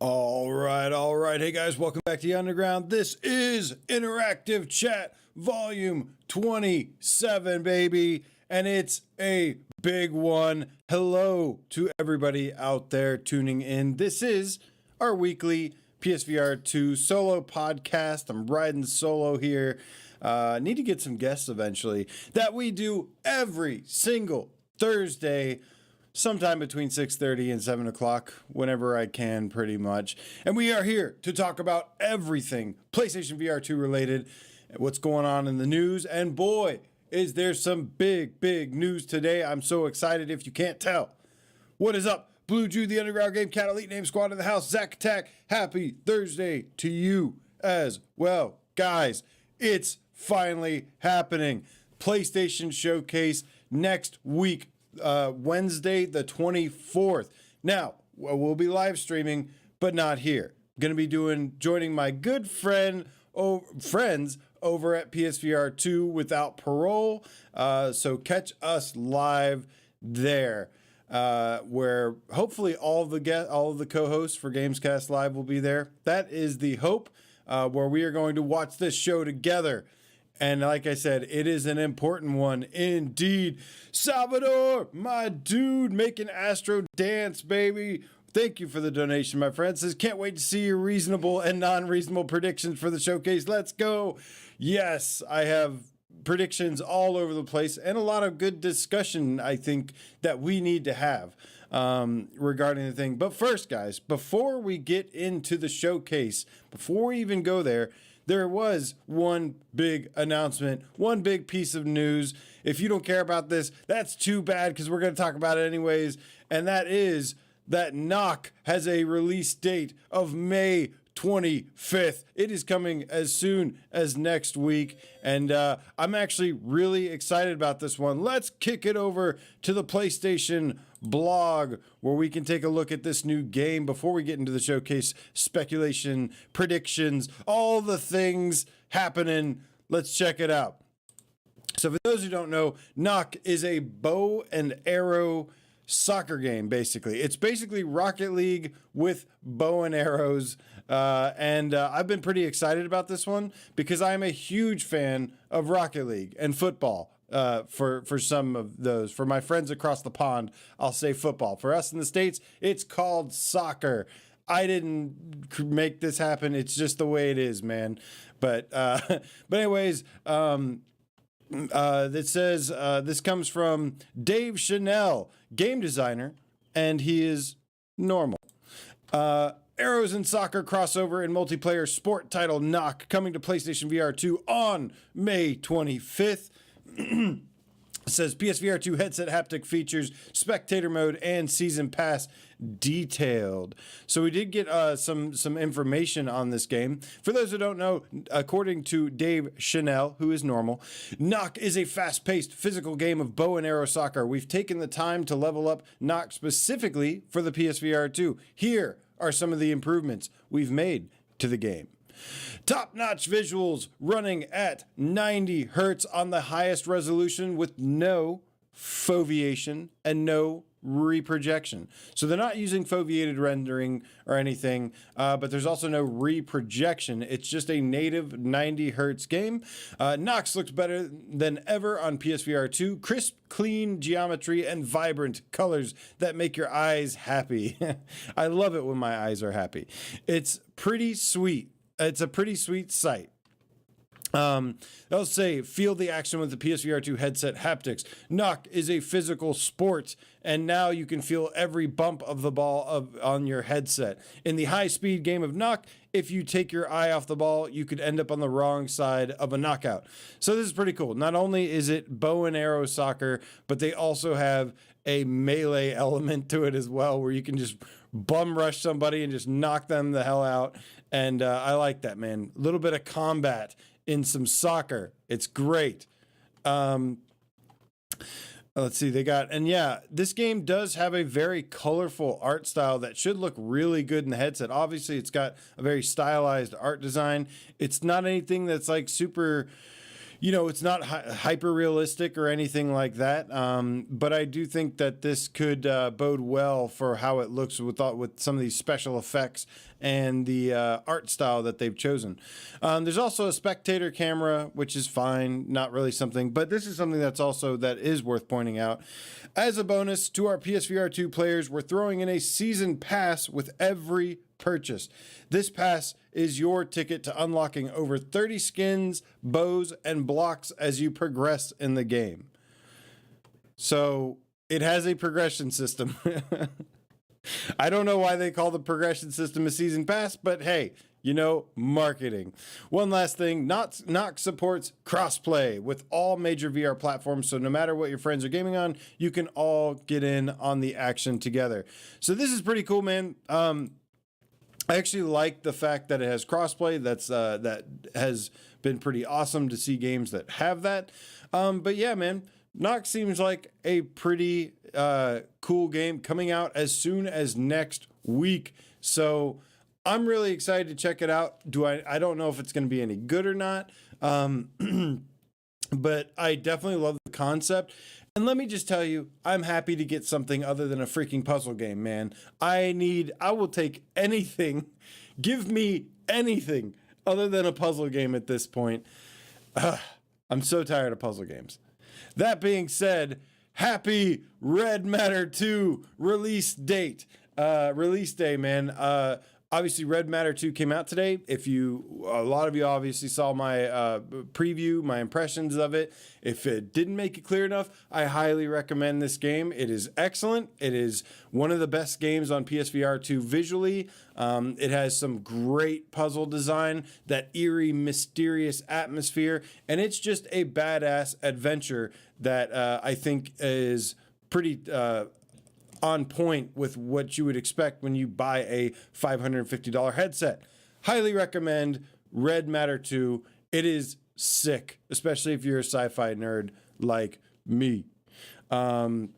All right, all right. Hey guys, welcome back to the Underground. This is Interactive Chat Volume 27, baby, and it's a big one. Hello to everybody out there tuning in. This is our weekly PSVR2 solo podcast. I'm riding solo here. Need to get some guests eventually that we do every single Thursday, sometime between 6:30 and 7 o'clock, whenever I can, pretty much. And we are here to talk about everything PlayStation VR2 related, what's going on in the news. And boy, is there some big news today. I'm so excited if you can't tell. What is up? Blue Jew, the Underground Game Cat Elite Name Squad in the house. Zach Attack, happy Thursday to you as well. Guys, it's finally happening. PlayStation Showcase next week. Wednesday the 24th. Now, we'll be live streaming, but not here. Going to be joining my good friends over at PSVR2 Without Parole. So catch us live there, where hopefully all of the co-hosts for Gamescast Live will be there. That is the hope, where we are going to watch this show together. And like I said, it is an important one indeed. Salvador, my dude, making Astro dance, baby. Thank you for the donation, my friend. Says, can't wait to see your reasonable and non-reasonable predictions for the showcase. Let's go. Yes, I have predictions all over the place and a lot of good discussion, I think, that we need to have regarding the thing. But first, guys, before we get into the showcase, before we even go there was one big announcement, one big piece of news. If you don't care about this, that's too bad, because we're going to talk about it anyways. And that is that Knock has a release date of May 25th. It is coming as soon as next week. And I'm actually really excited about this one. Let's kick it over to the PlayStation blog, where we can take a look at this new game before we get into the showcase, speculation, predictions, all the things happening. Let's check it out. So for those who don't know, Knock is a bow and arrow soccer game, basically. It's basically Rocket League with bow and arrows. And I've been pretty excited about this one because I'm a huge fan of Rocket League and football. For some of those, for my friends across the pond, I'll say football. For us in the States, it's called soccer. I didn't make this happen. It's just the way it is, man. But anyways, it says this comes from Dave Chanel, game designer, and he is normal. Arrows and soccer crossover and multiplayer sport title Knock, coming to PlayStation VR2 on May 25th. It says PSVR2 headset haptic features, spectator mode, and season pass detailed. So we did get some information on this game. For those who don't know, according to Dave Chanel, who is normal, Knock is a fast-paced physical game of bow and arrow soccer. We've taken the time to level up Knock specifically for the PSVR2. Here are some of the improvements we've made to the game. Top-notch visuals running at 90 hertz on the highest resolution with no foveation and no reprojection. So they're not using foveated rendering or anything, but there's also no reprojection. It's just a native 90 hertz game. Nox looks better than ever on PSVR2. Crisp, clean geometry and vibrant colors that make your eyes happy. I love it when my eyes are happy. It's pretty sweet. It's a pretty sweet sight. They'll say, feel the action with the PSVR2 headset haptics. Knock is a physical sport, and now you can feel every bump of the ball on your headset. In the high-speed game of Knock, if you take your eye off the ball, you could end up on the wrong side of a knockout. So this is pretty cool. Not only is it bow and arrow soccer, but they also have a melee element to it as well, where you can just bum rush somebody and just knock them the hell out. And I like that, man. A little bit of combat in some soccer. It's great. Let's see, this game does have a very colorful art style that should look really good in the headset. Obviously, it's got a very stylized art design. It's not anything that's like super, it's not hyper realistic or anything like that. But I do think that this could bode well for how it looks with some of these special effects and the art style that they've chosen. There's also a spectator camera, which is fine, not really something, but this is something that is worth pointing out. As a bonus to our PSVR2 players, we're throwing in a season pass with every purchase. This pass is your ticket to unlocking over 30 skins, bows, and blocks as you progress in the game. So it has a progression system. I don't know why they call the progression system a season pass, but hey, marketing. One last thing, Nox supports crossplay with all major VR platforms, so no matter what your friends are gaming on, you can all get in on the action together. So this is pretty cool, man. I actually like the fact that it has crossplay. That has been pretty awesome to see games that have that. But yeah, man, Nox seems like a pretty cool game coming out as soon as next week. So I'm really excited to check it out. I don't know if it's going to be any good or not. But I definitely love the concept. And let me just tell you, I'm happy to get something other than a freaking puzzle game, man. I will take anything. Give me anything other than a puzzle game at this point. I'm so tired of puzzle games. That being said, happy Red Matter 2 release date. Release day, man. Obviously, Red Matter 2 came out today. A lot of you obviously saw my preview, my impressions of it. If it didn't make it clear enough, I highly recommend this game. It is excellent. It is one of the best games on PSVR 2 visually. It has some great puzzle design, that eerie, mysterious atmosphere, and it's just a badass adventure that I think is pretty on point with what you would expect when you buy a $550 headset. Highly recommend Red Matter 2. It is sick, especially if you're a sci-fi nerd like me. Aceville,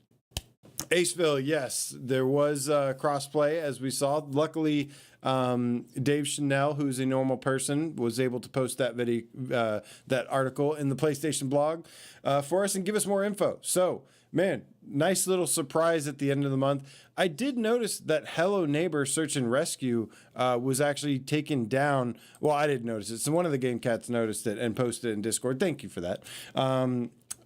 yes, there was crossplay as we saw. Luckily, Dave Chanel, who's a normal person, was able to post that video, that article in the PlayStation blog for us and give us more info. So, man, nice little surprise at the end of the month. I did notice that Hello Neighbor Search and Rescue was actually taken down. Well, I didn't notice it. So one of the game cats noticed it and posted it in Discord. Thank you for that.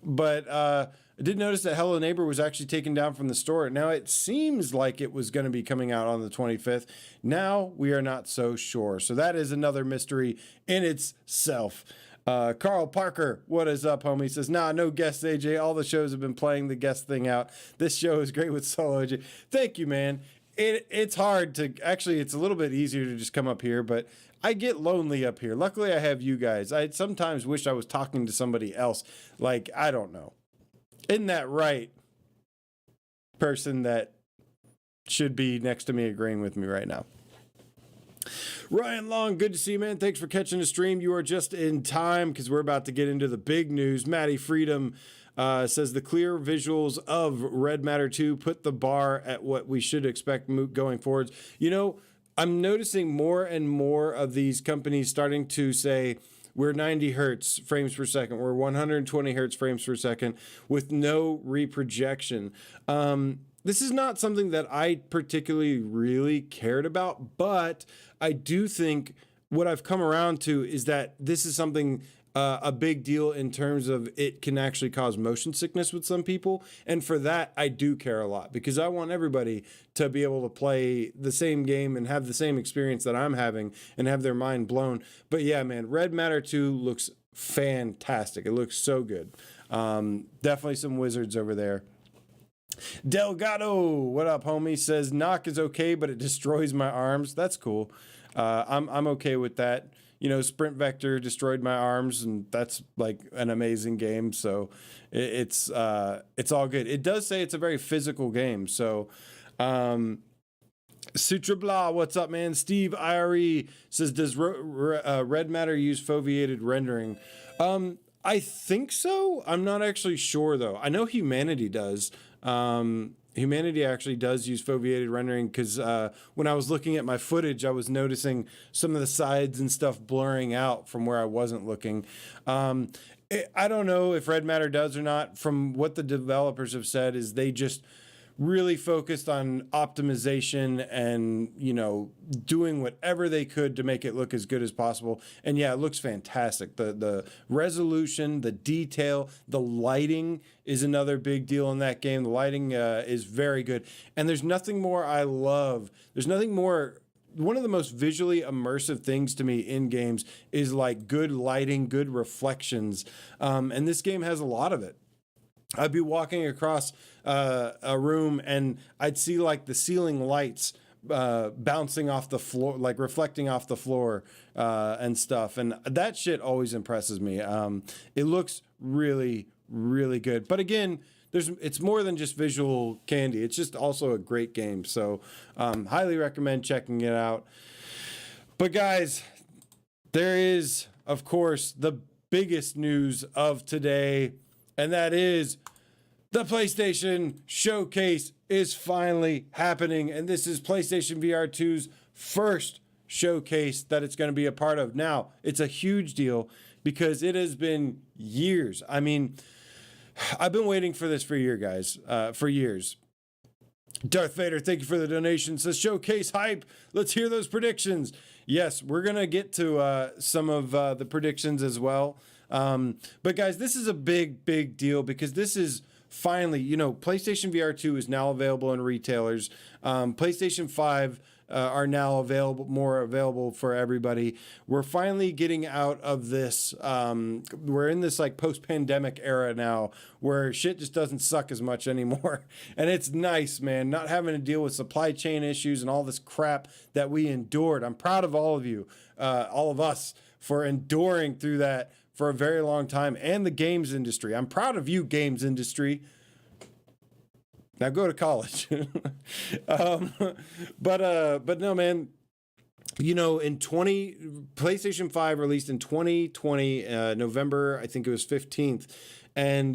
But I did notice that Hello Neighbor was actually taken down from the store. Now, it seems like it was going to be coming out on the 25th. Now, we are not so sure. So that is another mystery in itself. Carl Parker, what is up, homie? Says, nah, no guests, AJ. All the shows have been playing the guest thing out. This show is great with solo AJ. Thank you, man. It's hard to, actually, it's a little bit easier to just come up here, but I get lonely up here. Luckily, I have you guys. I sometimes wish I was talking to somebody else. Like, I don't know. Isn't that right? Person that should be next to me agreeing with me right now. Ryan Long, good to see you, man. Thanks for catching the stream. You are just in time because we're about to get into the big news. Maddie Freedom says the clear visuals of Red Matter 2 put the bar at what we should expect going forwards. I'm noticing more and more of these companies starting to say, we're 90 hertz frames per second. We're 120 hertz frames per second with no reprojection. This is not something that I particularly really cared about, but I do think what I've come around to is that this is something, a big deal in terms of it can actually cause motion sickness with some people. And for that, I do care a lot because I want everybody to be able to play the same game and have the same experience that I'm having and have their mind blown. But yeah, man, Red Matter 2 looks fantastic. It looks so good. Definitely some wizards over there. Delgado, what up, homie? Says knock is okay, but it destroys my arms. That's cool. I'm okay with that. Sprint Vector destroyed my arms, and that's like an amazing game. So it's all good. It does say it's a very physical game. So Sutra Blah, what's up, man? Steve IRE says, does Red Matter use foveated rendering? I think so. I'm not actually sure though. I know Humanity does. Humanity actually does use foveated rendering because when I was looking at my footage, I was noticing some of the sides and stuff blurring out from where I wasn't looking. I don't know if Red Matter does or not. From what the developers have said, is they just really focused on optimization and, you know, doing whatever they could to make it look as good as possible. And yeah, it looks fantastic. The resolution, the detail, the lighting is another big deal in that game. The lighting is very good. And there's nothing more I love. There's nothing more. One of the most visually immersive things to me in games is like good lighting, good reflections. And this game has a lot of it. I'd be walking across a room and I'd see like the ceiling lights bouncing off the floor, like reflecting off the floor and stuff. And that shit always impresses me. It looks really, really good. But again, it's more than just visual candy. It's just also a great game. So highly recommend checking it out. But guys, there is, of course, the biggest news of today, and that is the PlayStation Showcase is finally happening. And this is PlayStation VR2's first showcase that it's going to be a part of. Now, it's a huge deal because it has been years. I mean, I've been waiting for this for years. Darth Vader, thank you for the donation. Says showcase hype. Let's hear those predictions. Yes, we're going to get to some of the predictions as well. But guys, this is a big deal because this is finally, you know, PlayStation VR2 is now available in retailers. PlayStation 5 are now more available for everybody. We're finally getting out of this. We're in this like post-pandemic era now where shit just doesn't suck as much anymore. And it's nice, man, not having to deal with supply chain issues and all this crap that we endured. I'm proud of all of you, all of us, for enduring through that for a very long time, and the games industry. I'm proud of you, games industry. Now go to college. But no, man. You know, PlayStation 5 released in 2020, November, I think it was 15th. And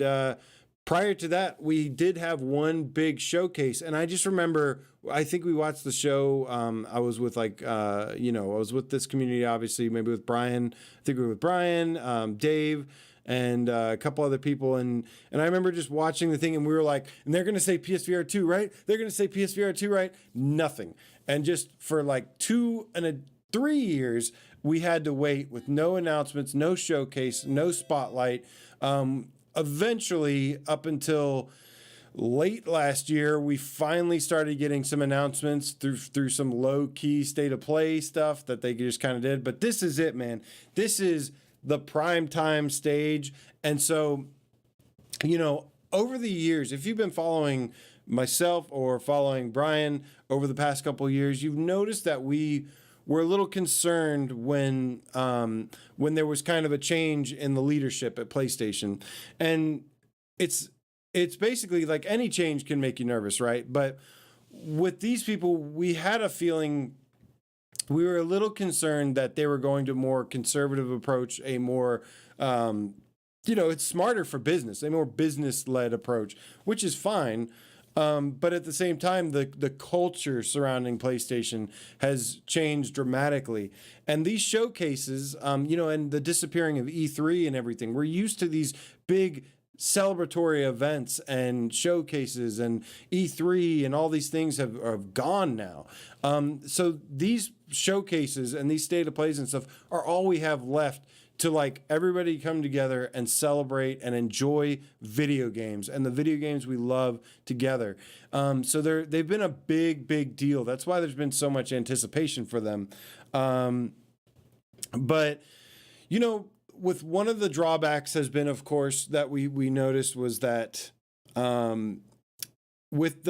prior to that, we did have one big showcase. And I just remember, I think we watched the show. I was with I was with this community, obviously, maybe with Brian. I think we were with Brian, Dave, and a couple other people. And I remember just watching the thing and we were like, and they're going to say PSVR 2, right? They're going to say PSVR 2, right? Nothing. And just for like 3 years, we had to wait with no announcements, no showcase, no spotlight. Eventually, up until late last year, we finally started getting some announcements through some low-key state of play stuff that they just kind of did. But this is it, man. This is the prime time stage. And so, you know, over the years, if you've been following myself or following Brian over the past couple of years, you've noticed that we were a little concerned when there was kind of a change in the leadership at PlayStation. And it's basically like any change can make you nervous, right? But with these people, we had a feeling, we were a little concerned that they were going to more conservative approach, a more, it's smarter for business, a more business-led approach, which is fine. But at the same time, the culture surrounding PlayStation has changed dramatically. And these showcases, and the disappearing of E3 and everything, we're used to these big celebratory events and showcases, and E3 and all these things have gone now. So these showcases and these state of plays and stuff are all we have left to like everybody come together and celebrate and enjoy video games and the video games we love together. So they've been a big deal. That's why there's been so much anticipation for them. But with one of the drawbacks has been, of course, that we noticed was that with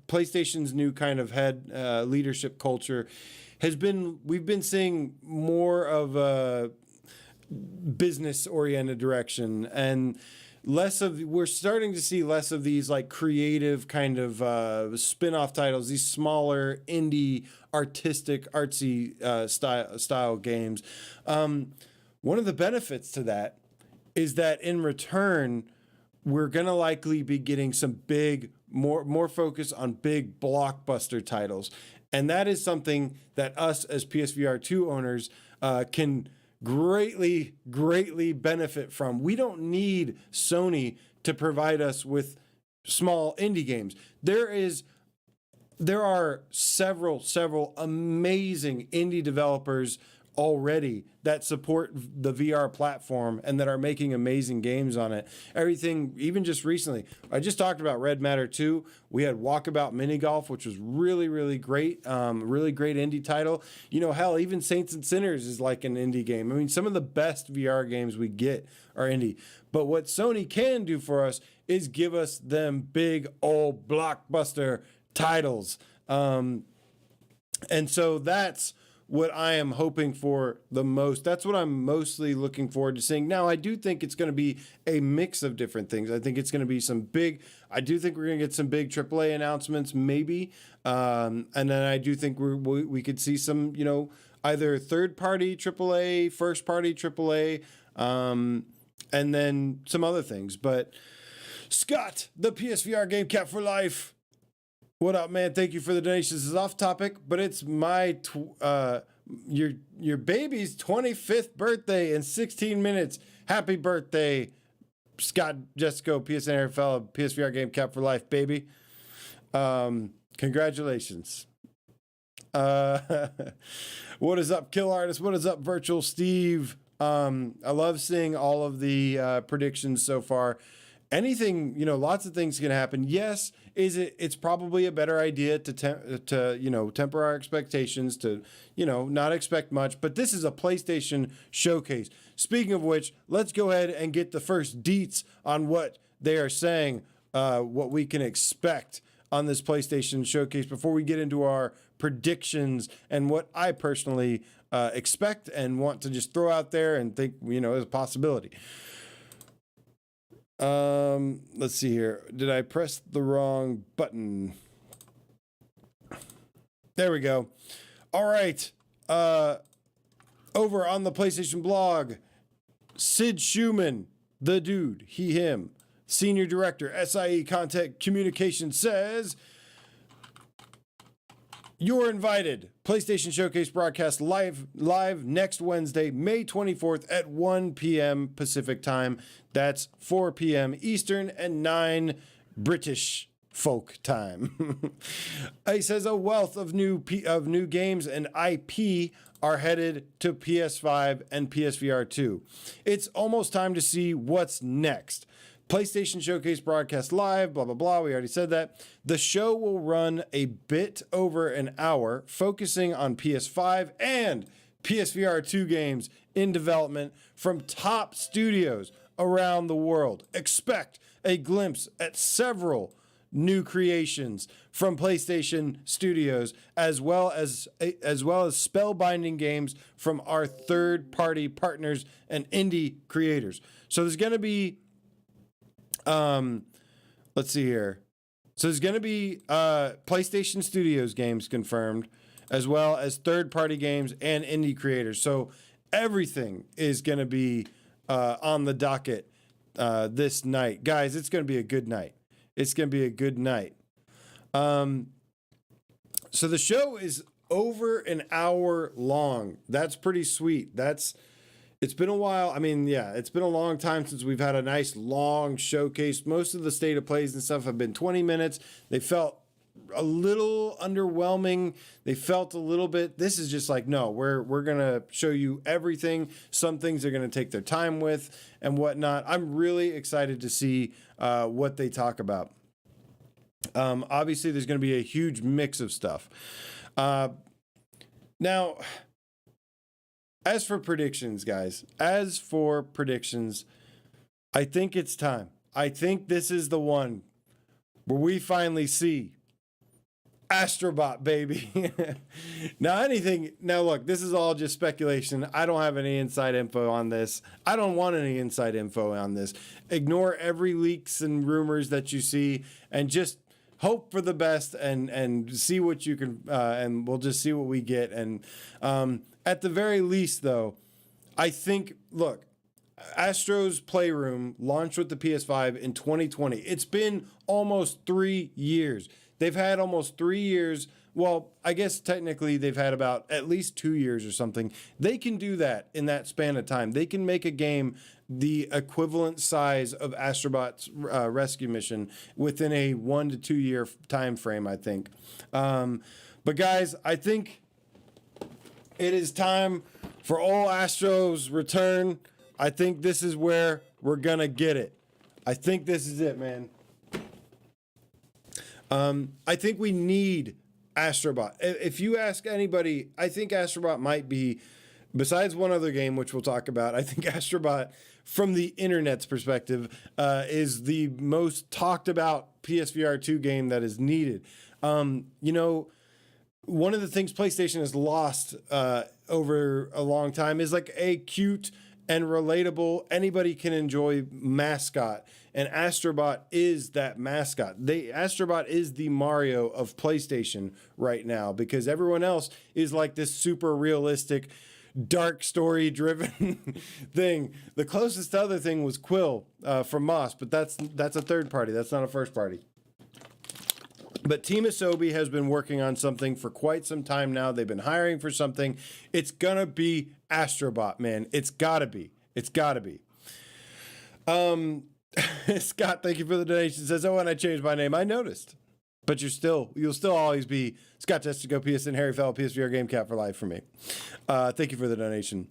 PlayStation's new kind of head leadership culture we've been seeing more of a business oriented direction and we're starting to see less of these like creative kind of spin-off titles, these smaller indie artistic artsy style games. One of the benefits to that is that in return, we're going to likely be getting some big, more focus on big blockbuster titles. And that is something that us as PSVR2 owners can greatly benefit from. We don't need Sony to provide us with small indie games. There are several amazing indie developers already that support the VR platform and that are making amazing games on it. Everything, even just recently, I just talked about Red Matter 2. We had Walkabout Mini Golf, which was really great. Really great indie title. You know, hell, even Saints and Sinners is like an indie game. I mean, some of the best VR games we get are indie. But what Sony can do for us is give us them big old blockbuster titles. And so that's what I am hoping for the most. That's what I'm mostly looking forward to seeing. Now, I do think it's going to be a mix of different things. I think it's going to be I do think we're going to get some big AAA announcements, maybe. And then I do think we could see some, either third-party AAA, first-party AAA, and then some other things. But Scott, the PSVR Game Cap for Life. What up, man? Thank you for the donations. This is off topic, but it's my your baby's 25th birthday in 16 minutes. Happy birthday, Scott Jesco, PSN NFL, PSVR Game Cap for Life, baby. Congratulations. What is up, Kill Artist? What is up, Virtual Steve? I love seeing all of the predictions so far. Anything, lots of things can happen. Yes, it's probably a better idea to temper our expectations, to, not expect much. But this is a PlayStation showcase. Speaking of which, let's go ahead and get the first deets on what they are saying, what we can expect on this PlayStation showcase before we get into our predictions and what I personally expect and want to just throw out there and think, is a possibility. Let's see here. Did I press the wrong button? There we go. All right. Over on the PlayStation blog, Sid Schumann, the dude, him, Senior Director, SIE Content Communication says, you're invited. PlayStation Showcase broadcast live next Wednesday, May 24th at 1 p.m. Pacific time. That's 4 p.m. Eastern and 9 British folk time. He says a wealth of new games and IP are headed to PS5 and PSVR2. It's almost time to see what's next. PlayStation Showcase broadcast live, blah, blah, blah. We already said that. The show will run a bit over an hour, focusing on PS5 and PSVR2 games in development from top studios around the world. Expect a glimpse at several new creations from PlayStation Studios, as well as spellbinding games from our third-party partners and indie creators. So there's going to be let's see here. So there's going to be PlayStation Studios games confirmed, as well as third-party games and indie creators. So everything is going to be on the docket this night. Guys, it's going to be a good night. It's going to be a good night. So the show is over an hour long. That's pretty sweet. It's been a while. I mean, yeah, it's been a long time since we've had a nice long showcase. Most of the state of plays and stuff have been 20 minutes. They felt a little underwhelming. They felt a little bit, this is just like, no, we're going to show you everything. Some things they're going to take their time with and whatnot. I'm really excited to see what they talk about. Obviously, there's going to be a huge mix of stuff. Now, as for predictions, guys, I think it's time. I think this is the one where we finally see Astrobot, baby. Now, look, this is all just speculation. I don't have any inside info on this. I don't want any inside info on this. Ignore every leaks and rumors that you see and just hope for the best and see what you can, and we'll just see what we get. And at the very least, though, I think, look, Astro's Playroom launched with the PS5 in 2020. It's been almost 3 years. they've had almost 3 years. Well, I guess technically they've had about at least 2 years or something. They can do that in that span of time. They can make a game the equivalent size of Astrobot's rescue mission within a 1 to 2 year time frame, I think. But guys, I think it is time for all Astro's return. I think this is where we're gonna get it. I think this is it, man. I think we need Astrobot. If you ask anybody, I think Astrobot might be, besides one other game, which we'll talk about, I think Astrobot, from the internet's perspective, is the most talked about PSVR2 game that is needed. You know, one of the things PlayStation has lost over a long time is like a cute and relatable, anybody can enjoy mascot. And Astrobot is that mascot. Astrobot is the Mario of PlayStation right now, because everyone else is like this super realistic, dark story driven thing. The closest other thing was Quill from Moss, but that's a third party. That's not a first party. But Team Asobi has been working on something for quite some time now. They've been hiring for something. It's gonna be Astrobot, man. It's gotta be. It's gotta be. Scott, thank you for the donation. Says, oh, and I changed my name. I noticed. But you'll still always be Scott Testico, PSN, Harry Fell, PSVR Game Cat for life for me. Thank you for the donation.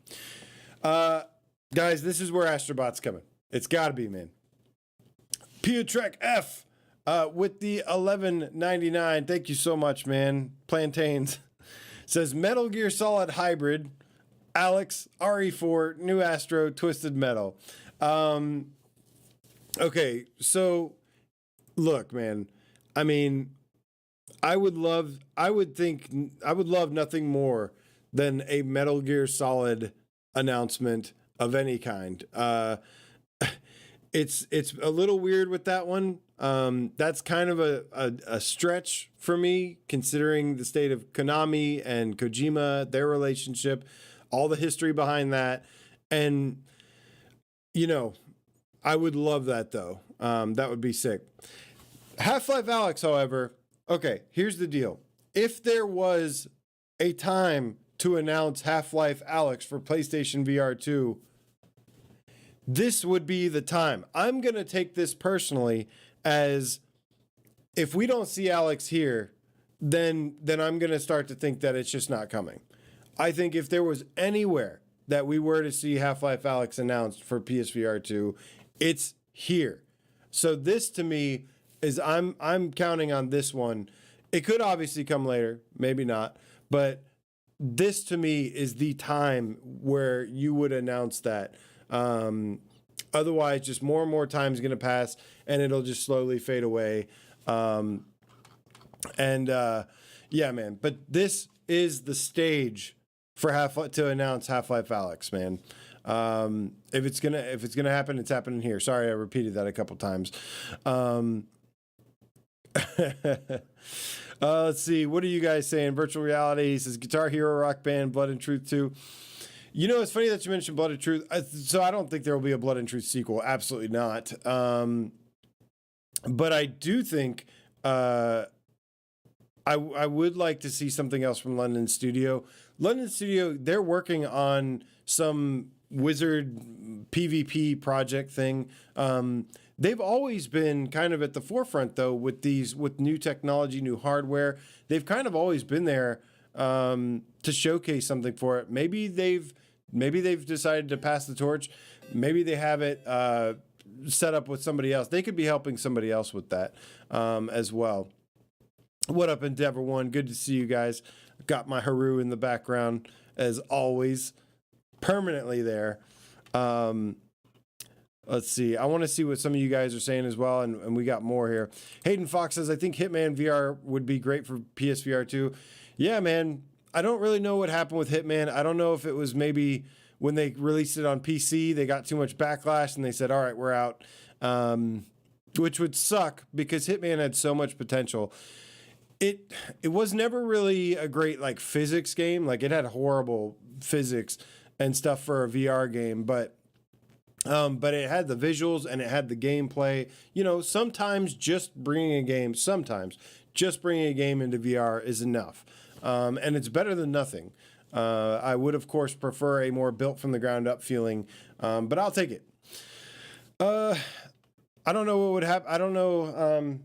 Guys, this is where Astrobot's coming. It's gotta be, man. Piotrek F. With the $11.99, thank you so much, man. Plantains says Metal Gear Solid Hybrid, Alex, RE4, New Astro, Twisted Metal. Okay, so look, man. I mean, I would love nothing more than a Metal Gear Solid announcement of any kind. It's a little weird with that one. That's kind of a stretch for me, considering the state of Konami and Kojima, their relationship, all the history behind that. And, you know, I would love that, though. That would be sick. Half-Life Alyx, however, okay, here's the deal. If there was a time to announce Half-Life Alyx for PlayStation VR2, this would be the time. I'm going to take this personally as, if we don't see Alyx here, then I'm going to start to think that it's just not coming. I think if there was anywhere that we were to see Half-Life Alyx announced for PSVR 2, it's here. So this to me is, I'm counting on this one. It could obviously come later, maybe not, but this to me is the time where you would announce that. Otherwise, just more and more time is going to pass, and it'll just slowly fade away. Yeah, man. But this is the stage for to announce Half-Life Alyx, man. If it's gonna happen, it's happening here. Sorry, I repeated that a couple times. Let's see. What are you guys saying? Virtual reality. He says Guitar Hero Rock Band, Blood and Truth 2. You know, it's funny that you mentioned Blood and Truth. So I don't think there will be a Blood and Truth sequel. Absolutely not. But I do think I would like to see something else from London Studio. London Studio, they're working on some Wizard PvP project thing. They've always been kind of at the forefront, though, with new technology, new hardware. They've kind of always been there to showcase something for it. Maybe they've decided to pass the torch. Maybe they have it set up with somebody else. They could be helping somebody else with that as well. What up, Endeavor One? Good to see you guys. Got my Haru in the background as always, permanently there. Let's see. I want to see what some of you guys are saying as well, and we got more here. Hayden Fox says, I think Hitman VR would be great for PSVR 2. Yeah, man. I don't really know what happened with Hitman. I don't know if it was maybe when they released it on PC, they got too much backlash and they said, all right, we're out. Which would suck because Hitman had so much potential. It was never really a great like physics game. Like it had horrible physics and stuff for a VR game, but it had the visuals and it had the gameplay. You know, sometimes just bringing a game, sometimes just bringing a game into VR is enough. And it's better than nothing. I would, of course, prefer a more built from the ground up feeling, but I'll take it. I don't know what would happen. I don't know.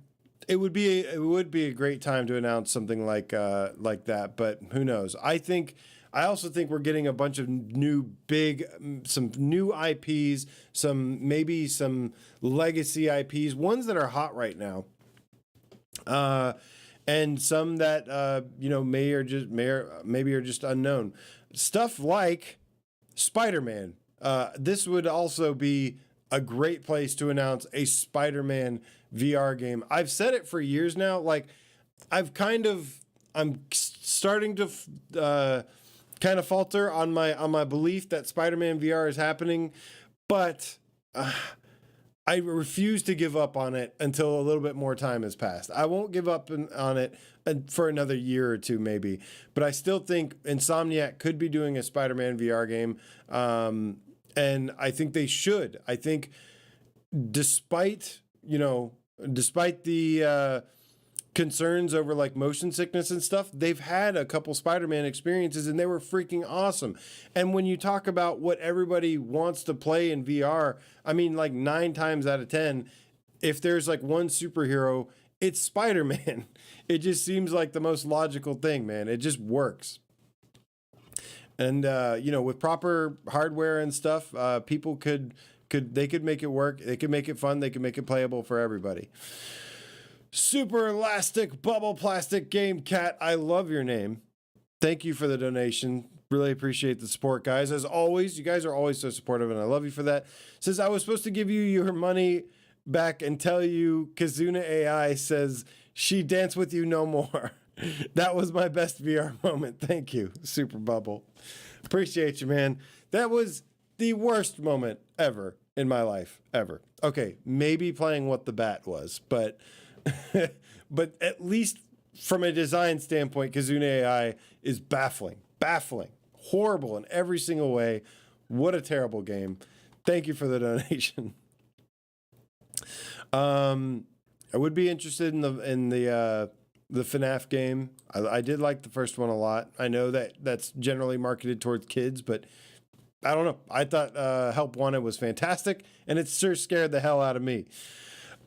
It would be a great time to announce something like that, but who knows? I also think we're getting a bunch of some new IPs, maybe some legacy IPs, ones that are hot right now, and some that maybe are just unknown. Stuff like Spider-Man. This would also be a great place to announce a Spider-Man VR game. I've said it for years now. Like, I'm starting to kind of falter on my belief that Spider-Man VR is happening, but I refuse to give up on it until a little bit more time has passed. I won't give up on it for another year or two, maybe, but I still think Insomniac could be doing a Spider-Man VR game, and I think they should. I think, despite the concerns over like motion sickness and stuff, they've had a couple Spider-Man experiences and they were freaking awesome. And when you talk about what everybody wants to play in VR, I mean, like 9 times out of 10, if there's like one superhero, it's Spider-Man. It just seems like the most logical thing, man. It just works. And with proper hardware and stuff, people could make it work. They could make it fun. They could make it playable for everybody. Super Elastic Bubble Plastic Game Cat, I love your name. Thank you for the donation. Really appreciate the support, guys. As always, you guys are always so supportive, and I love you for that. Says, I was supposed to give you your money back and tell you Kazuna AI says she dance with you no more. That was my best VR moment. Thank you, Super Bubble. Appreciate you, man. That was the worst moment ever in my life, ever. Okay, maybe playing What the Bat was, but but at least from a design standpoint, Kazuna AI is baffling, horrible in every single way. What a terrible game. Thank you for the donation. I would be interested in the FNAF game. I did like the first one a lot. I know that's generally marketed towards kids, but I don't know. I thought Help Wanted was fantastic, and it sure scared the hell out of me.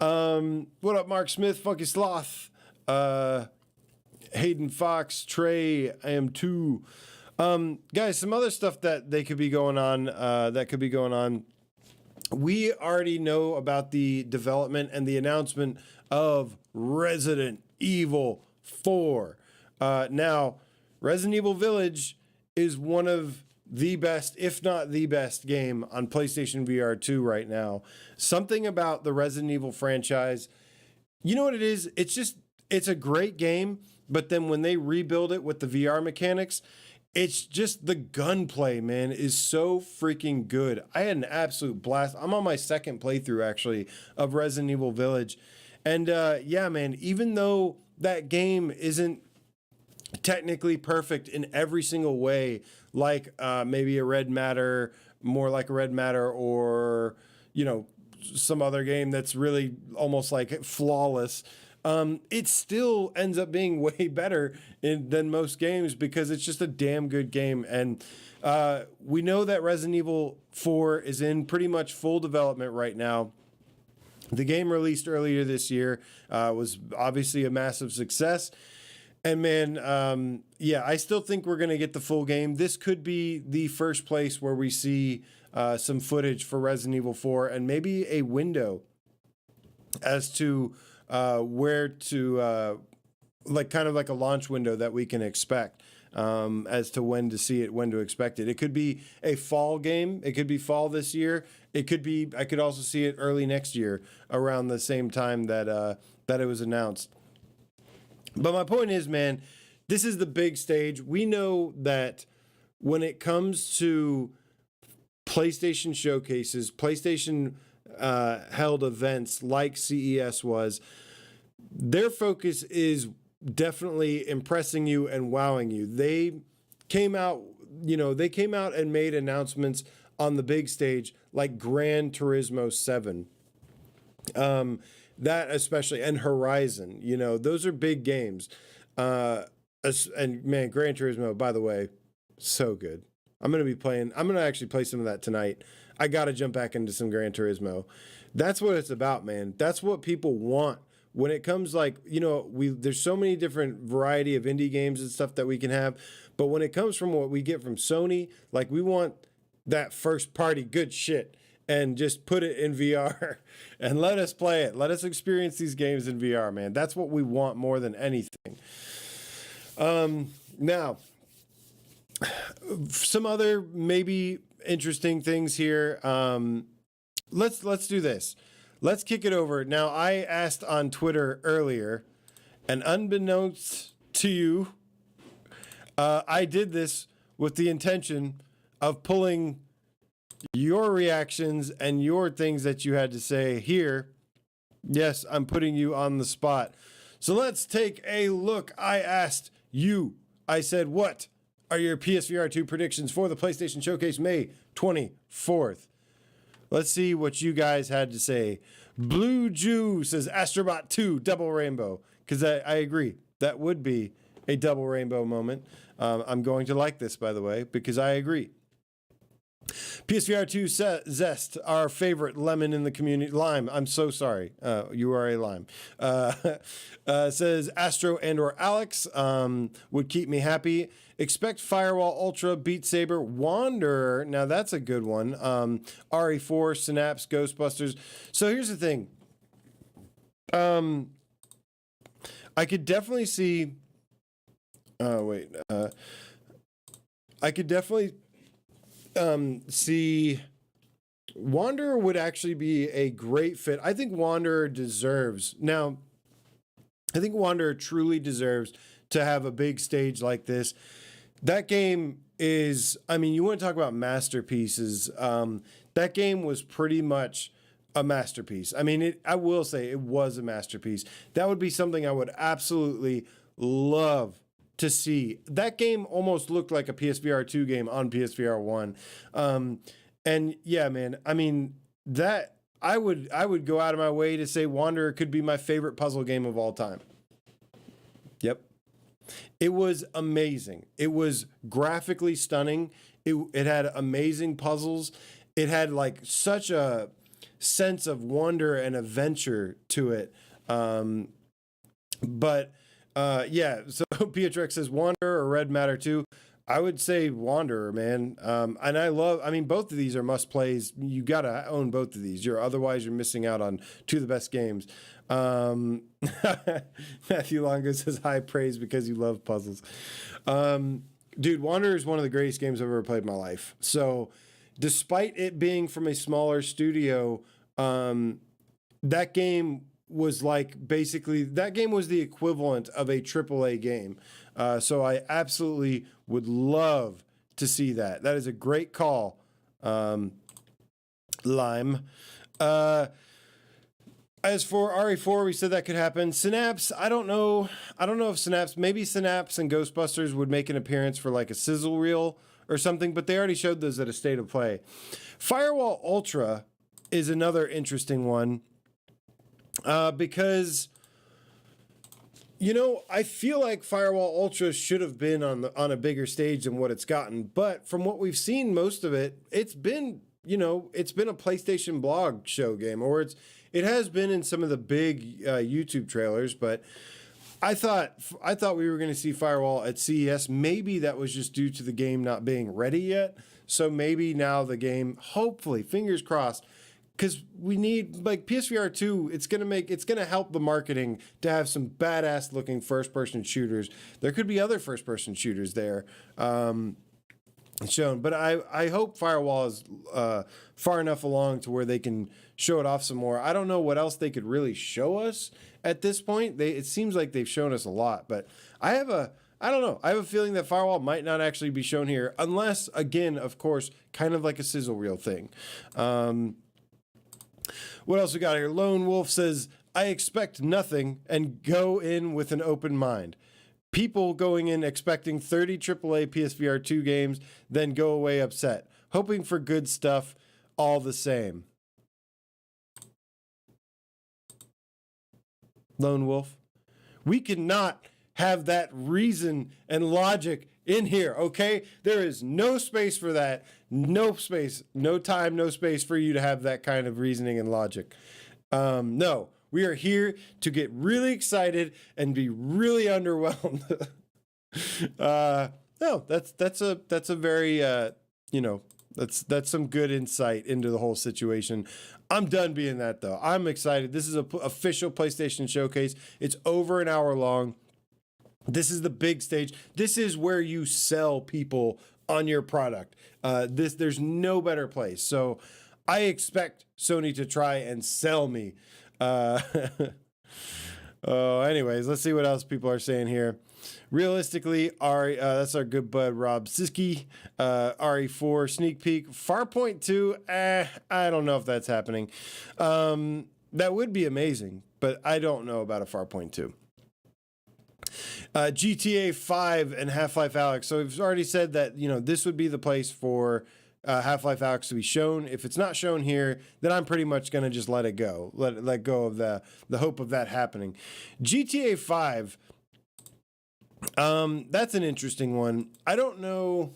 What up, Mark Smith, Funky Sloth, Hayden Fox, Trey, I am too. Guys, some other stuff that could be going on. We already know about the development and the announcement of Resident Evil 4. Now, Resident Evil Village is one of the best, if not the best game on PlayStation VR2 right now. Something about the Resident Evil franchise, you know what it is? It's a great game, but then when they rebuild it with the VR mechanics, it's just the gunplay, man, is so freaking good. I had an absolute blast. I'm on my second playthrough, actually, of Resident Evil Village. And yeah, man, even though that game isn't technically perfect in every single way, like maybe a Red Matter, more like a Red Matter, or, some other game that's really almost like flawless, it still ends up being way better than most games because it's just a damn good game. And we know that Resident Evil 4 is in pretty much full development right now. The game released earlier this year, was obviously a massive success. And man, yeah, I still think we're going to get the full game. This could be the first place where we see some footage for Resident Evil 4 and maybe a window as to where to, like kind of like a launch window that we can expect as to when to see it, when to expect it. It could be a fall game. It could be fall this year. It could be, I could also see it early next year around the same time that it was announced. But my point is, man, this is the big stage. We know that when it comes to PlayStation showcases, PlayStation held events like CES was, their focus is definitely impressing you and wowing you. They came out and made announcements on the big stage like Gran Turismo 7. that especially, and Horizon, you know, those are big games. And man, Gran Turismo, by the way, so good. I'm gonna actually play some of that tonight. I gotta jump back into some Gran Turismo. That's what it's about, man. That's what people want when it comes, like, you know, there's so many different variety of indie games and stuff that we can have, but when it comes from what we get from Sony, like, we want that first party good shit, and just put it in VR and let us play it. Let us experience these games in VR, man. That's what we want more than anything. Now, some other maybe interesting things here. Let's do this. Let's kick it over. Now, I asked on Twitter earlier, and unbeknownst to you, I did this with the intention of pulling your reactions and your things that you had to say here. Yes, I'm putting you on the spot. So let's take a look. I asked you, I said, what are your PSVR2 predictions for the PlayStation Showcase May 24th? Let's see what you guys had to say. Blue Jew says Astrobot 2 Double Rainbow. Because I agree. That would be a double rainbow moment. I'm going to like this, by the way, because I agree. PSVR2 Zest, our favorite lemon in the community. Lime, I'm so sorry. You are a lime. Says Astro and or Alex would keep me happy. Expect Firewall Ultra, Beat Saber, Wanderer. Now that's a good one. RE4, Synapse, Ghostbusters. So here's the thing. I could definitely see. I could definitely see Wanderer would actually be a great fit. I think Wanderer deserves. Now, I think Wanderer truly deserves to have a big stage like this. That game is, I mean, you want to talk about masterpieces. That game was pretty much a masterpiece. I mean, I will say it was a masterpiece. That would be something I would absolutely love to see. That game almost looked like a PSVR 2 game on PSVR 1. And yeah, man, I mean, that I would go out of my way to say Wanderer could be my favorite puzzle game of all time. Yep. It was amazing. It was graphically stunning. It had amazing puzzles. It had like such a sense of wonder and adventure to it. Yeah, so Pietrek says Wanderer or Red Matter 2. I would say Wanderer, man. And I mean, both of these are must plays. You got to own both of these. Otherwise you're missing out on two of the best games. Matthew Longo says high praise because you love puzzles. Dude, Wanderer is one of the greatest games I've ever played in my life. So despite it being from a smaller studio, that game was like basically that game was the equivalent of a AAA game. So I absolutely would love to see that. That is a great call, Lime. As for RE4, we said that could happen. Synapse, I don't know if Synapse, maybe Synapse and Ghostbusters would make an appearance for like a sizzle reel or something, but they already showed those at a State of Play. Firewall Ultra is another interesting one because, you know, I feel like Firewall Ultra should have been on a bigger stage than what it's gotten, but from what we've seen, most of it, it's been a PlayStation blog show game, or it has been in some of the big YouTube trailers, but I thought we were going to see Firewall at CES. Maybe that was just due to the game not being ready yet. So maybe now the game, hopefully, fingers crossed, because we need, like, PSVR 2, it's going to help the marketing to have some badass looking first person shooters. There could be other first person shooters there. Shown, but I hope Firewall is far enough along to where they can show it off some more. I don't know what else they could really show us at this point. It seems like they've shown us a lot, but I don't know. I have a feeling that Firewall might not actually be shown here, unless, again, of course, kind of like a sizzle reel thing. What else we got here? Lone Wolf says, I expect nothing and go in with an open mind. People going in expecting 30 AAA PSVR 2 games, then go away upset, hoping for good stuff all the same. Lone Wolf. We cannot have that reason and logic in here, okay? There is no space for that. No space, no time, no space for you to have that kind of reasoning and logic. No, we are here to get really excited and be really underwhelmed. No, that's a very that's some good insight into the whole situation. I'm done being that though. I'm excited. This is a official PlayStation showcase. It's over an hour long. This is the big stage. This is where you sell people on your product. There's no better place. So I expect Sony to try and sell me. Anyways, let's see what else people are saying here. Realistically, that's our good bud Rob Siski. RE4 sneak peek. Farpoint 2, I don't know if that's happening. That would be amazing, but I don't know about a Farpoint 2. GTA 5 and Half-Life Alyx. So we've already said that, this would be the place for Half-Life Alyx to be shown. If it's not shown here, then I'm pretty much going to just let it go. Let go of the hope of that happening. GTA 5, that's an interesting one. I don't know.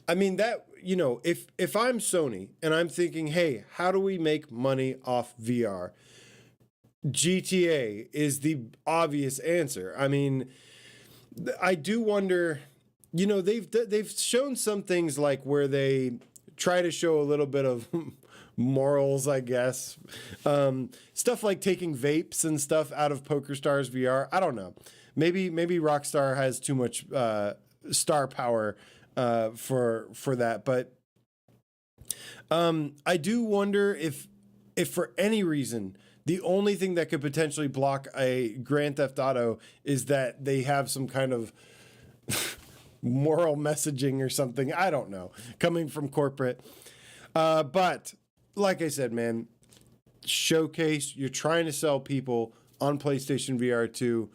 I mean, that, if I'm Sony and I'm thinking, hey, how do we make money off VR? GTA is the obvious answer. I mean, I do wonder, they've shown some things like where they try to show a little bit of morals, I guess. Stuff like taking vapes and stuff out of PokerStars VR. I don't know. Maybe Rockstar has too much star power for that, but I do wonder if for any reason the only thing that could potentially block a Grand Theft Auto is that they have some kind of moral messaging or something. I don't know, coming from corporate. But like I said, man, showcase, you're trying to sell people on PlayStation VR2.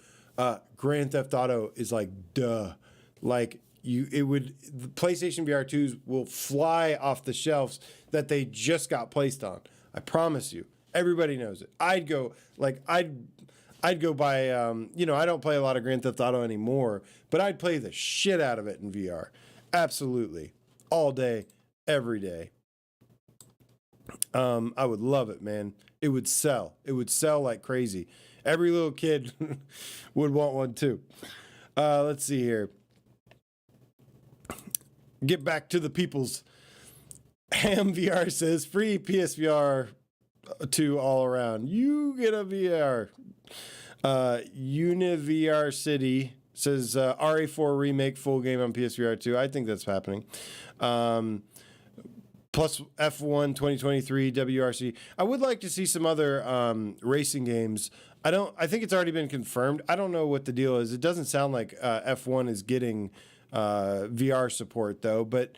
Grand Theft Auto is like, duh. Like, the PlayStation VR2s will fly off the shelves that they just got placed on. I promise you. Everybody knows it. I'd go buy, I don't play a lot of Grand Theft Auto anymore, but I'd play the shit out of it in VR. Absolutely. All day, every day. I would love it, man. It would sell. It would sell like crazy. Every little kid would want one too. Let's see here. Get back to the peoples. Ham VR says free PSVR 2 all around. You get a VR. UniVR City says RE4 remake full game on PSVR 2. I think that's happening. Plus F1 2023 WRC. I would like to see some other racing games. I think it's already been confirmed. I don't know what the deal is. It doesn't sound like F1 is getting VR support though, but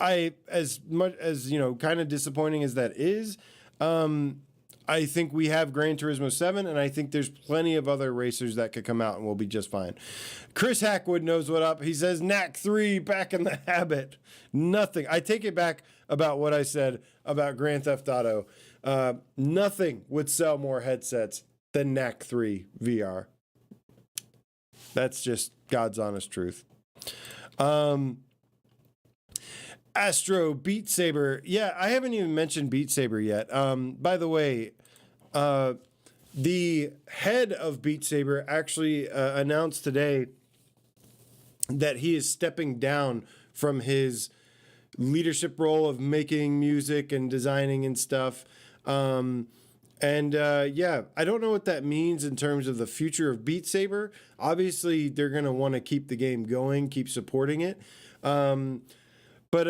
as much as, kind of disappointing as that is, I think we have Gran Turismo 7, and I think there's plenty of other racers that could come out and we'll be just fine. Chris Hackwood knows what up. He says, Knack 3, back in the habit. Nothing. I take it back about what I said about Grand Theft Auto. Nothing would sell more headsets than Knack 3 VR. That's just God's honest truth. Astro Beat Saber. Yeah, I haven't even mentioned Beat Saber yet. By the way, the head of Beat Saber actually announced today that he is stepping down from his leadership role of making music and designing and stuff. Yeah, I don't know what that means in terms of the future of Beat Saber. Obviously, they're going to want to keep the game going, keep supporting it. But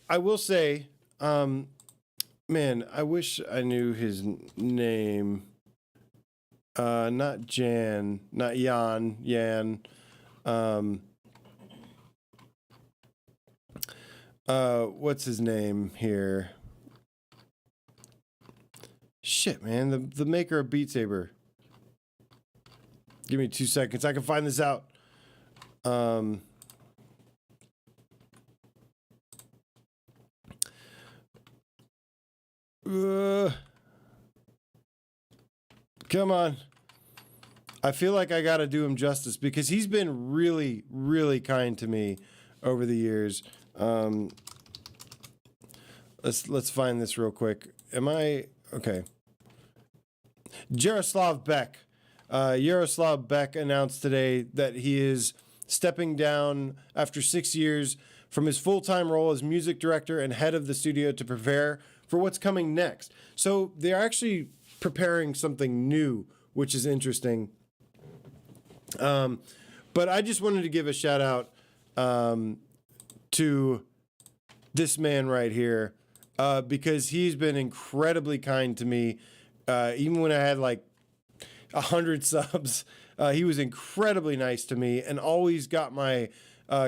I will say, man, I wish I knew his name. Not Jan, not Yan. What's his name here? Shit, man, the maker of Beat Saber. Give me 2 seconds. I can find this out. Come on. I feel like I got to do him justice because he's been really, really kind to me over the years. Let's find this real quick. Am I okay? Jaroslav Beck. Jaroslav Beck announced today that he is stepping down after 6 years from his full-time role as music director and head of the studio to prepare for what's coming next. So they're actually preparing something new, which is interesting. But I just wanted to give a shout out to this man right here because he's been incredibly kind to me. Even when I had like 100 subs, he was incredibly nice to me and always got my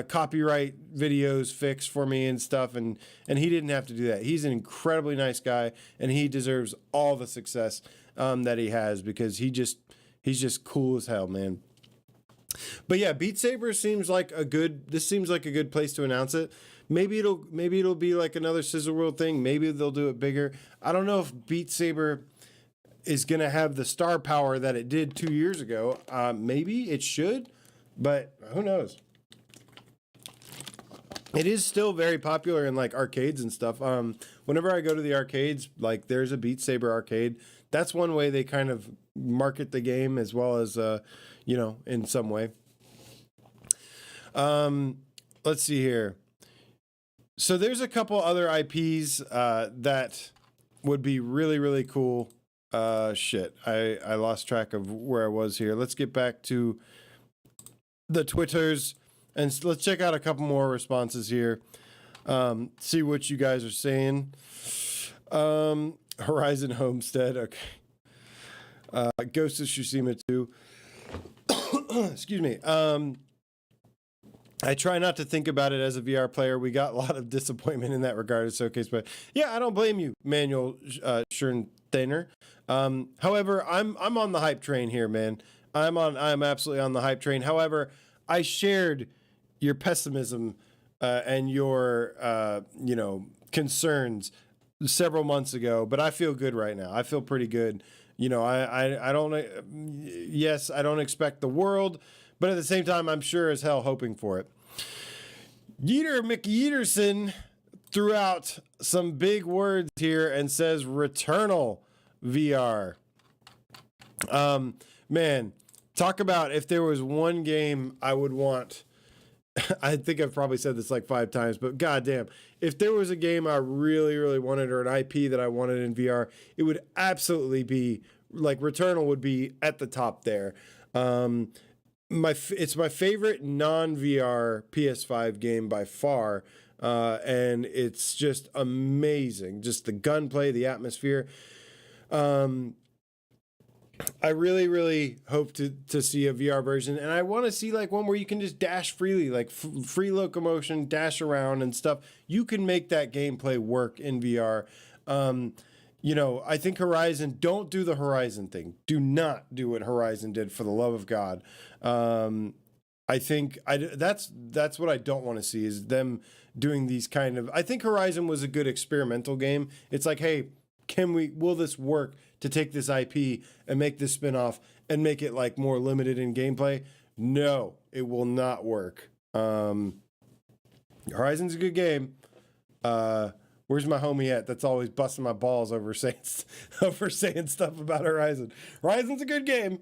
copyright videos fixed for me and stuff. And he didn't have to do that. He's an incredibly nice guy, and he deserves all the success that he has because he's just cool as hell, man. But yeah, Beat Saber seems like a good place to announce it. Maybe it'll be like another Sizzle World thing. Maybe they'll do it bigger. I don't know if Beat Saber is going to have the star power that it did 2 years ago. Maybe it should, but who knows? It is still very popular in like arcades and stuff. Whenever I go to the arcades, like there's a Beat Saber arcade. That's one way they kind of market the game as well as, in some way. Let's see here. So there's a couple other IPs that would be really, really cool. Shit, I lost track of where I was here. Let's get back to the Twitters and let's check out a couple more responses here. See what you guys are saying. Horizon Homestead, okay. Ghost of Tsushima 2. Excuse me. I try not to think about it as a VR player. We got a lot of disappointment in that regard at Showcase, but yeah, I don't blame you, Manuel Schernsteiner. However, I'm on the hype train here, man. I'm absolutely on the hype train. However, I shared your pessimism and your concerns several months ago, but I feel good right now. I feel pretty good. I don't expect the world, but at the same time, I'm sure as hell hoping for it. Yeeter McYeaterson threw out some big words here and says Returnal VR. Man, talk about if there was one game I would want. I think I've probably said this like 5 times, but goddamn, if there was a game I really, really wanted or an IP that I wanted in VR, it would absolutely be like Returnal would be at the top there. It's my favorite non-VR PS5 game by far, and it's just amazing. Just the gunplay, the atmosphere. I really, really hope to see a VR version, and I want to see like one where you can just dash freely, like free locomotion, dash around and stuff. You can make that gameplay work in VR. I think Horizon, don't do the Horizon thing. Do not do what Horizon did, for the love of God. I think that's what I don't want to see, is them doing these kind of. I think Horizon was a good experimental game. It's like, hey, will this work to take this IP and make this spinoff and make it like more limited in gameplay? No, it will not work. Horizon's a good game. Where's my homie at? That's always busting my balls over saying stuff about Horizon. Horizon's a good game,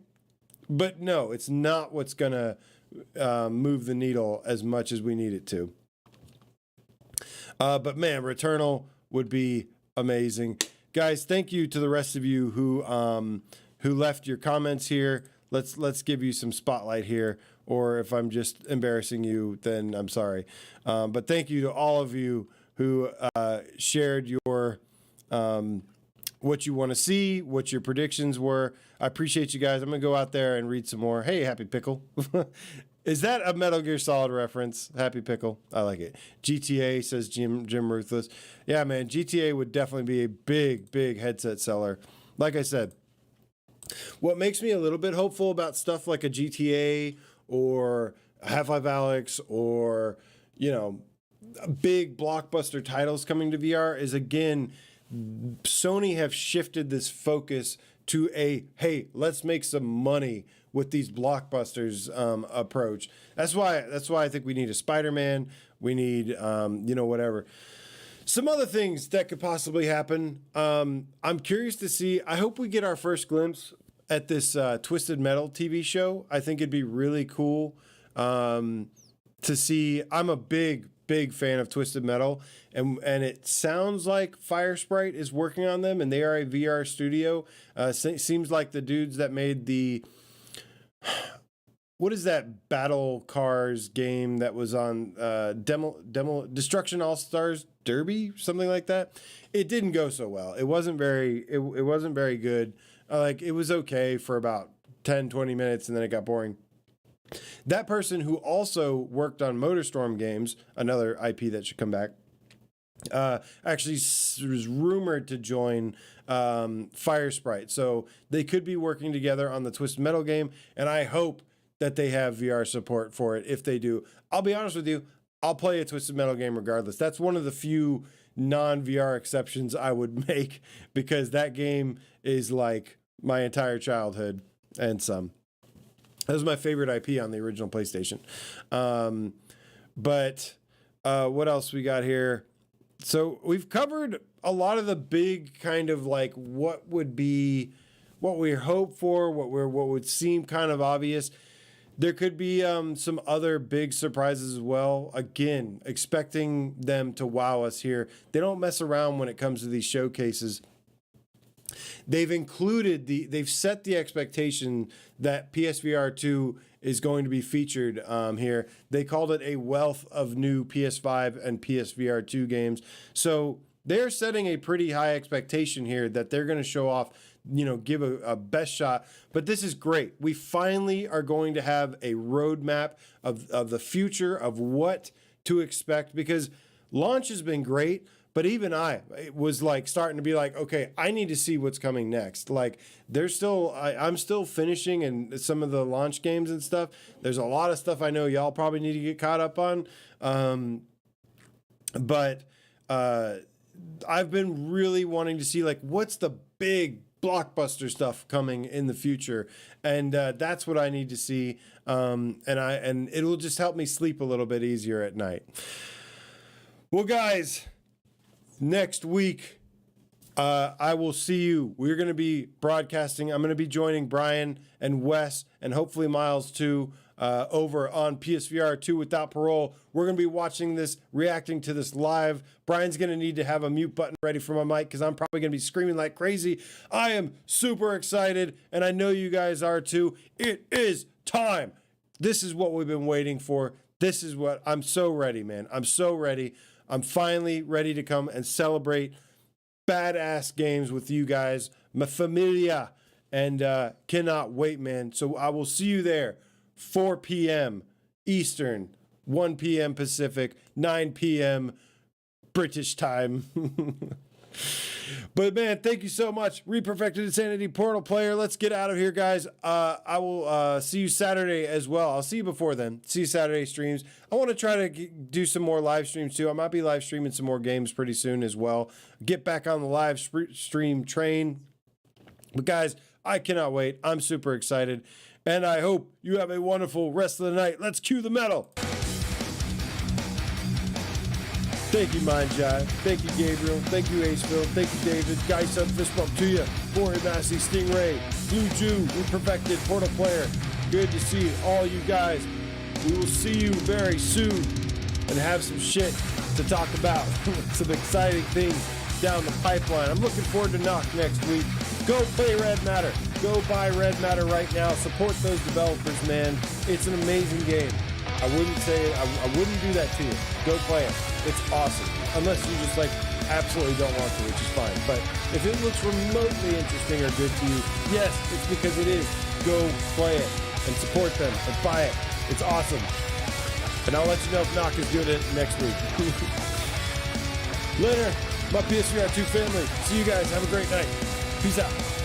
but no, it's not what's gonna move the needle as much as we need it to. But man, Returnal would be amazing. Guys, thank you to the rest of you who left your comments here. Let's give you some spotlight here, or if I'm just embarrassing you, then I'm sorry. But thank you to all of you who shared your what you want to see, what your predictions were. I appreciate you guys. I'm gonna go out there and read some more. Hey, Happy Pickle. Is that a Metal Gear Solid reference? Happy Pickle. I like it. GTA, says Jim Ruthless. Yeah, man, GTA would definitely be a big headset seller. Like I said, what makes me a little bit hopeful about stuff like a GTA or Half-Life Alyx or, big blockbuster titles coming to VR is, again, Sony have shifted this focus to a, hey, let's make some money with these blockbusters approach. That's why I think we need a Spider-Man. We need, whatever. Some other things that could possibly happen. I'm curious to see. I hope we get our first glimpse at this Twisted Metal TV show. I think it'd be really cool to see. I'm a big fan of Twisted Metal, and it sounds like Firesprite is working on them, and they are a VR studio. Seems like the dudes that made the what is that battle cars game that was on Destruction All Stars Derby, something like that. It didn't go so well. It wasn't very good. It was okay for about 10-20 minutes, and then it got boring. That person who also worked on MotorStorm games, another IP that should come back, actually was rumored to join Firesprite. So they could be working together on the Twisted Metal game, and I hope that they have VR support for it. If they do, I'll be honest with you, I'll play a Twisted Metal game regardless. That's one of the few non-VR exceptions I would make, because that game is like my entire childhood and some. That was my favorite IP on the original PlayStation. But what else we got here? So we've covered a lot of the big kind of like what we hope for, what would seem kind of obvious. There could be some other big surprises as well. Again, expecting them to wow us here. They don't mess around when it comes to these showcases. They've set the expectation that PSVR2 is going to be featured here. They called it a wealth of new PS5 and PSVR2 games. So they're setting a pretty high expectation here that they're going to show off, give a best shot. But this is great. We finally are going to have a roadmap of the future of what to expect, because launch has been great. But even I was like starting to be like, okay, I need to see what's coming next. Like I'm still finishing and some of the launch games and stuff. There's a lot of stuff I know y'all probably need to get caught up on. But I've been really wanting to see like what's the big blockbuster stuff coming in the future, and that's what I need to see. And it'll just help me sleep a little bit easier at night. Well, guys. Next week, I will see you. We're going to be broadcasting. I'm going to be joining Brian and Wes and hopefully Miles too over on PSVR2 Without Parole. We're going to be watching this, reacting to this live. Brian's going to need to have a mute button ready for my mic because I'm probably going to be screaming like crazy. I am super excited, and I know you guys are too. It is time. This is what we've been waiting for. This is what I'm so ready, man. I'm so ready. I'm finally ready to come and celebrate badass games with you guys, my familia, and cannot wait, man. So I will see you there, 4 p.m. Eastern, 1 p.m. Pacific, 9 p.m. British time. But man, thank you so much. Reperfected Insanity Portal player. Let's get out of here, guys. I will see you Saturday as well. I'll see you before then. See you Saturday streams. I want to try to do some more live streams too. I might be live streaming some more games pretty soon as well. Get back on the live stream train. But guys, I cannot wait. I'm super excited. And I hope you have a wonderful rest of the night. Let's cue the metal. Thank you, Mindjai. Thank you, Gabriel. Thank you, Aceville. Thank you, David. Guys, up fist bump to you. Bori Massey, Stingray, Blue Jew, Imperfected, Portal Player. Good to see all you guys. We will see you very soon and have some shit to talk about. Some exciting things down the pipeline. I'm looking forward to Knock next week. Go play Red Matter. Go buy Red Matter right now. Support those developers, man. It's an amazing game. I wouldn't do that to you. Go play it. It's awesome. Unless you just like absolutely don't want to, which is fine. But if it looks remotely interesting or good to you, yes, it's because it is. Go play it and support them and buy it. It's awesome. And I'll let you know if Knock is doing it next week. Later, my PSVR2 family. See you guys. Have a great night. Peace out.